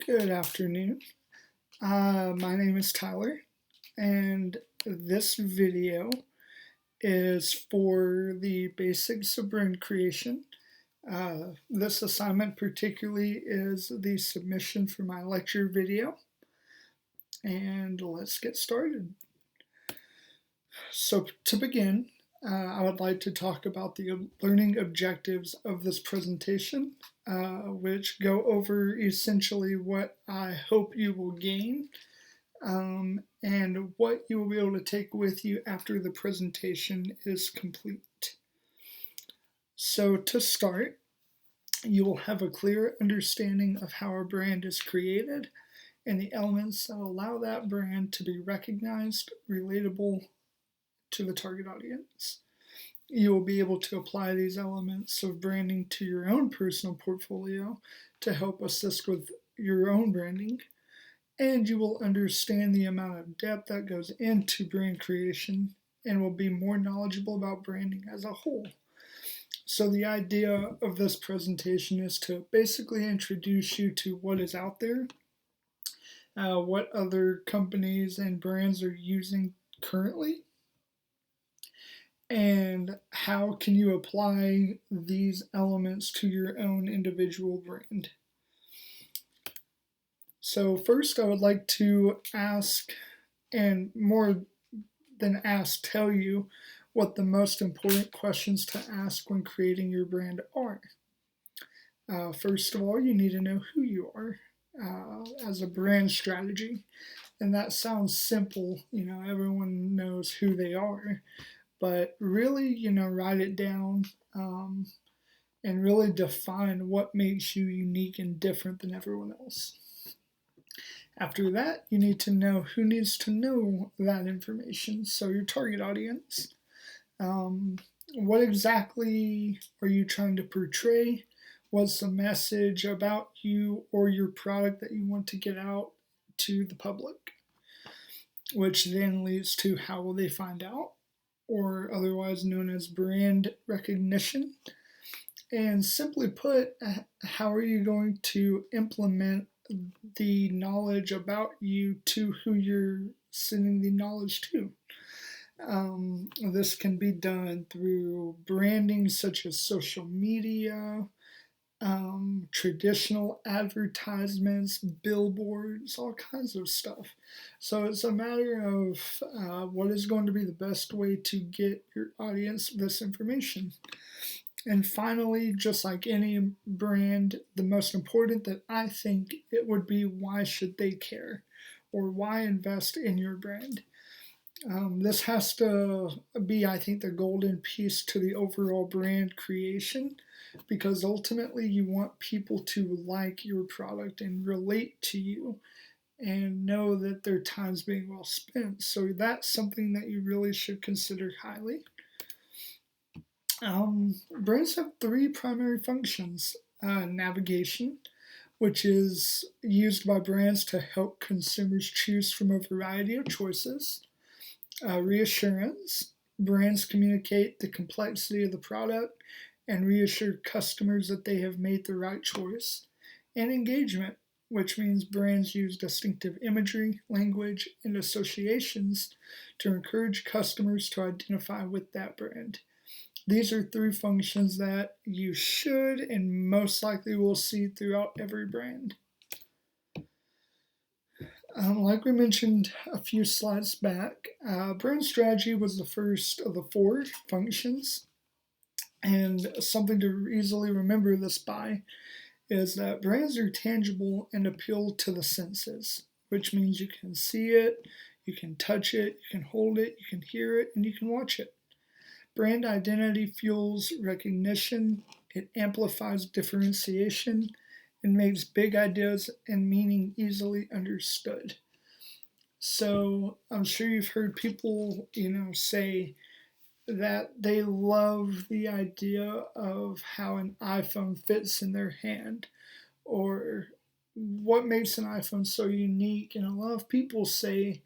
Good afternoon. My name is Tyler, and this video is for the basics of brand creation. This assignment particularly is the submission for my lecture video, and let's get started. So, to begin, I would like to talk about the learning objectives of this presentation, which go over essentially what I hope you will gain and what you will be able to take with you after the presentation is complete. So, to start, you will have a clear understanding of how a brand is created and the elements that allow that brand to be recognized, relatable to the target audience. You will be able to apply these elements of branding to your own personal portfolio to help assist with your own branding, and you will understand the amount of depth that goes into brand creation and will be more knowledgeable about branding as a whole. So, the idea of this presentation is to basically introduce you to what is out there, what other companies and brands are using currently, and how can you apply these elements to your own individual brand. So first I would like to ask, and more than ask, tell you what the most important questions to ask when creating your brand are. First of all, you need to know who you are as a brand strategy. And that sounds simple, everyone knows who they are, but really, write it down and really define what makes you unique and different than everyone else. After that, you need to know who needs to know that information. So, your target audience. What exactly are you trying to portray? What's the message about you or your product that you want to get out to the public? Which then leads to how will they find out, or otherwise known as brand recognition. And simply put, how are you going to implement the knowledge about you to who you're sending the knowledge to? This can be done through branding such as social media, traditional advertisements, billboards, all kinds of stuff. So it's a matter of what is going to be the best way to get your audience this information. And finally, just like any brand, the most important that I think it would be, why should they care, or why invest in your brand? This has to be, I think, the golden piece to the overall brand creation, because ultimately you want people to like your product and relate to you and know that their time's being well spent. So that's something that you really should consider highly. Brands have three primary functions: navigation, which is used by brands to help consumers choose from a variety of choices; reassurance, brands communicate the complexity of the product and reassure customers that they have made the right choice; and engagement, which means brands use distinctive imagery, language, and associations to encourage customers to identify with that brand. These are three functions that you should and most likely will see throughout every brand. Like we mentioned a few slides back, brand strategy was the first of the four functions. And something to easily remember this by is that brands are tangible and appeal to the senses, which means you can see it, you can touch it, you can hold it, you can hear it, and you can watch it. Brand identity fuels recognition, it amplifies differentiation, and makes big ideas and meaning easily understood. So I'm sure you've heard people, say that they love the idea of how an iPhone fits in their hand, or what makes an iPhone so unique. And a lot of people say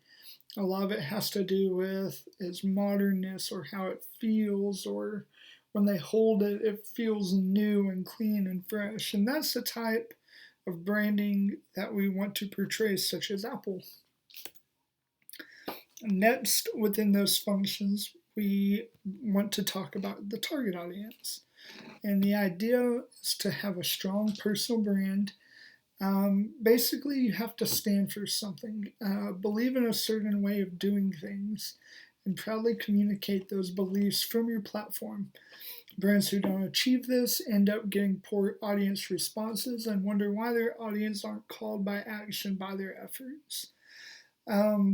a lot of it has to do with its modernness, or how it feels, or when they hold it, it feels new and clean and fresh. And that's the type of branding that we want to portray, such as Apple. Next, within those functions, we want to talk about the target audience. And the idea is to have a strong personal brand. Basically, you have to stand for something, believe in a certain way of doing things, and proudly communicate those beliefs from your platform. Brands who don't achieve this end up getting poor audience responses and wonder why their audience aren't called by action by their efforts.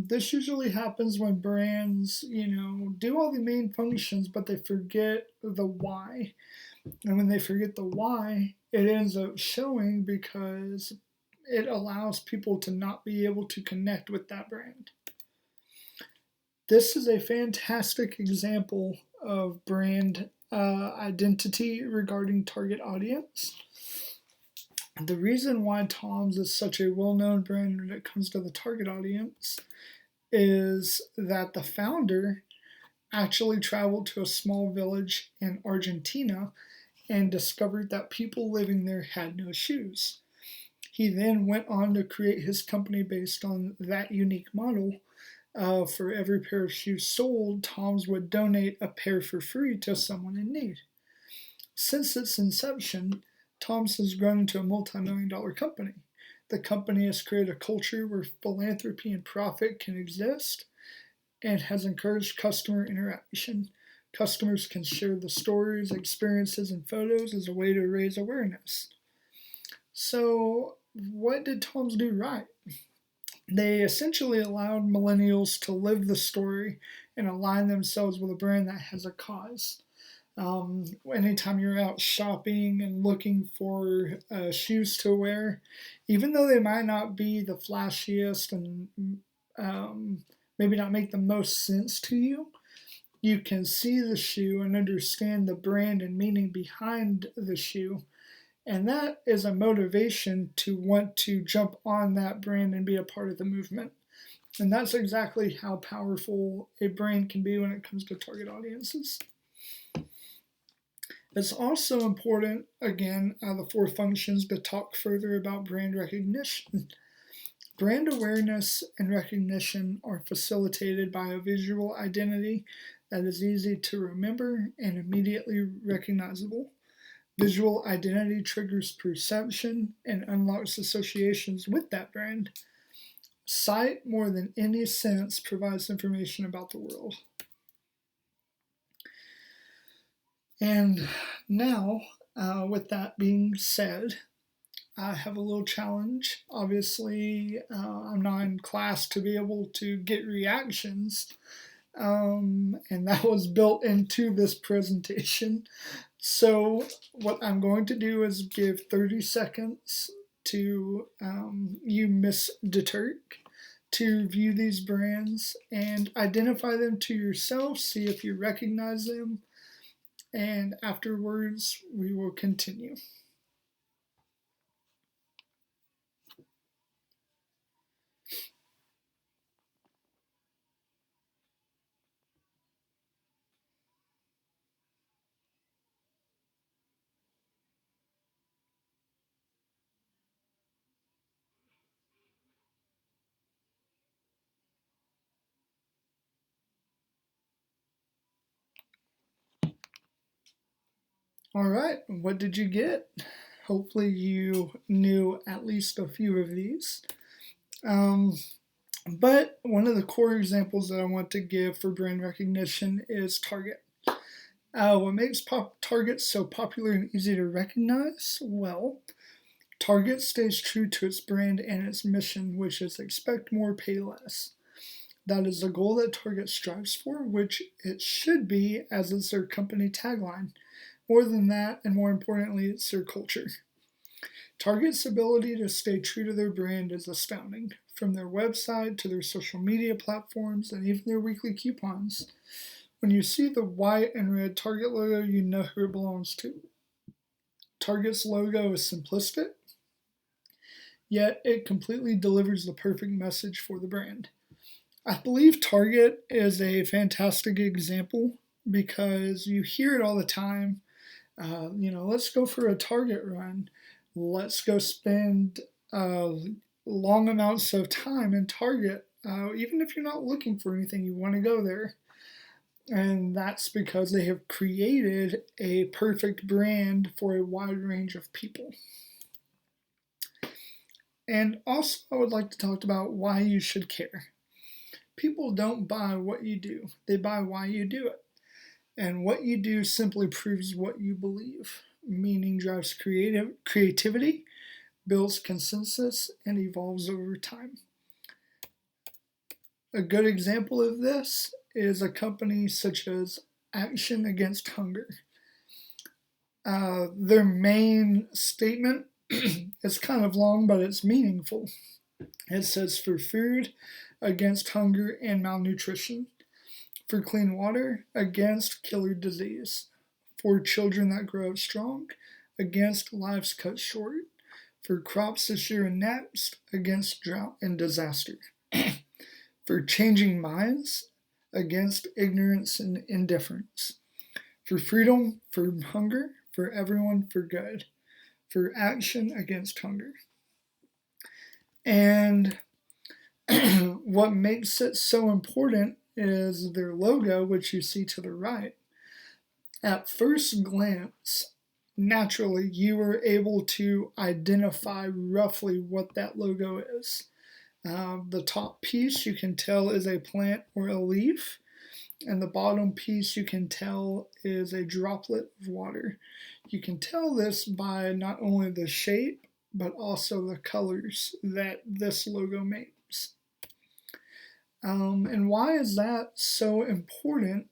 This usually happens when brands, do all the main functions, but they forget the why. And when they forget the why, it ends up showing because it allows people to not be able to connect with that brand. This is a fantastic example of brand identity regarding target audience. The reason why Tom's is such a well-known brand when it comes to the target audience is that the founder actually traveled to a small village in Argentina and discovered that people living there had no shoes. He then went on to create his company based on that unique model. For every pair of shoes sold, Tom's would donate a pair for free to someone in need. Since its inception, Tom's has grown into a multi-million-dollar company. The company has created a culture where philanthropy and profit can exist and has encouraged customer interaction. Customers can share the stories, experiences, and photos as a way to raise awareness. So, what did Tom's do right? They essentially allowed millennials to live the story and align themselves with a brand that has a cause. Anytime you're out shopping and looking for shoes to wear, even though they might not be the flashiest and maybe not make the most sense to you, you can see the shoe and understand the brand and meaning behind the shoe. And that is a motivation to want to jump on that brand and be a part of the movement. And that's exactly how powerful a brand can be when it comes to target audiences. It's also important, again, the four functions, to talk further about brand recognition. Brand awareness and recognition are facilitated by a visual identity that is easy to remember and immediately recognizable. Visual identity triggers perception and unlocks associations with that brand. Sight, more than any sense, provides information about the world. And now, with that being said, I have a little challenge. Obviously, I'm not in class to be able to get reactions, and that was built into this presentation. So what I'm going to do is give 30 seconds to you, Miss DeTurk, to view these brands and identify them to yourself, see if you recognize them, and afterwards we will continue. All right, what did you get? Hopefully you knew at least a few of these. But one of the core examples that I want to give for brand recognition is Target. What makes Target so popular and easy to recognize? Well, Target stays true to its brand and its mission, which is expect more, pay less. That is the goal that Target strives for, which it should be, as is their company tagline. More than that, and more importantly, it's their culture. Target's ability to stay true to their brand is astounding, from their website to their social media platforms and even their weekly coupons. When you see the white and red Target logo, you know who it belongs to. Target's logo is simplistic, yet it completely delivers the perfect message for the brand. I believe Target is a fantastic example because you hear it all the time. Let's go for a Target run. Let's go spend long amounts of time in Target. Even if you're not looking for anything, you want to go there. And that's because they have created a perfect brand for a wide range of people. And also, I would like to talk about why you should care. People don't buy what you do, they buy why you do it. And what you do simply proves what you believe. Meaning drives creativity, builds consensus, and evolves over time. A good example of this is a company such as Action Against Hunger. Their main statement is kind of long, but it's meaningful. It says, for food, against hunger and malnutrition. For clean water, against killer disease. For children that grow up strong, against lives cut short. For crops this year and next, against drought and disaster. For changing minds, against ignorance and indifference. For freedom, for hunger, for everyone, for good. For action against hunger. And what makes it so important is their logo, which you see to the right. At first glance, naturally, you were able to identify roughly what that logo is. The top piece you can tell is a plant or a leaf, and the bottom piece you can tell is a droplet of water. You can tell this by not only the shape, but also the colors that this logo makes. And why is that so important,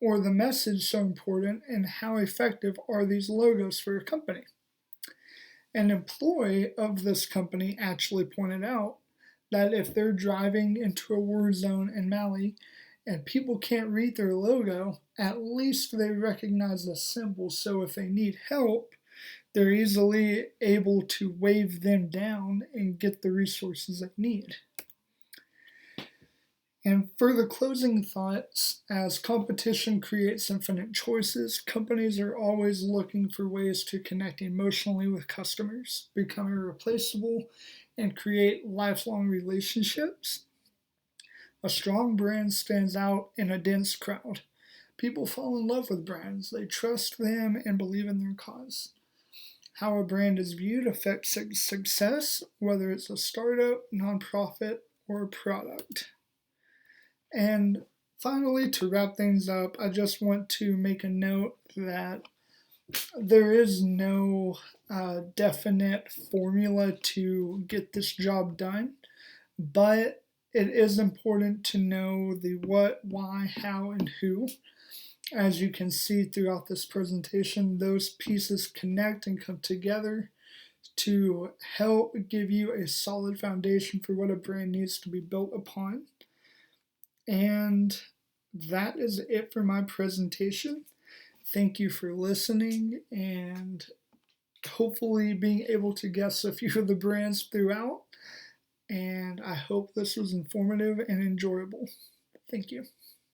or the message so important, and how effective are these logos for a company? An employee of this company actually pointed out that if they're driving into a war zone in Mali and people can't read their logo, at least they recognize the symbol, so if they need help, they're easily able to wave them down and get the resources they need. And for the closing thoughts, as competition creates infinite choices, companies are always looking for ways to connect emotionally with customers, become irreplaceable, and create lifelong relationships. A strong brand stands out in a dense crowd. People fall in love with brands, they trust them and believe in their cause. How a brand is viewed affects its success, whether it's a startup, nonprofit, or a product. And finally, to wrap things up, I just want to make a note that there is no definite formula to get this job done, but it is important to know the what, why, how, and who. As you can see throughout this presentation, those pieces connect and come together to help give you a solid foundation for what a brand needs to be built upon. And that is it for my presentation. Thank you for listening and hopefully being able to guess a few of the brands throughout. And I hope this was informative and enjoyable. Thank you.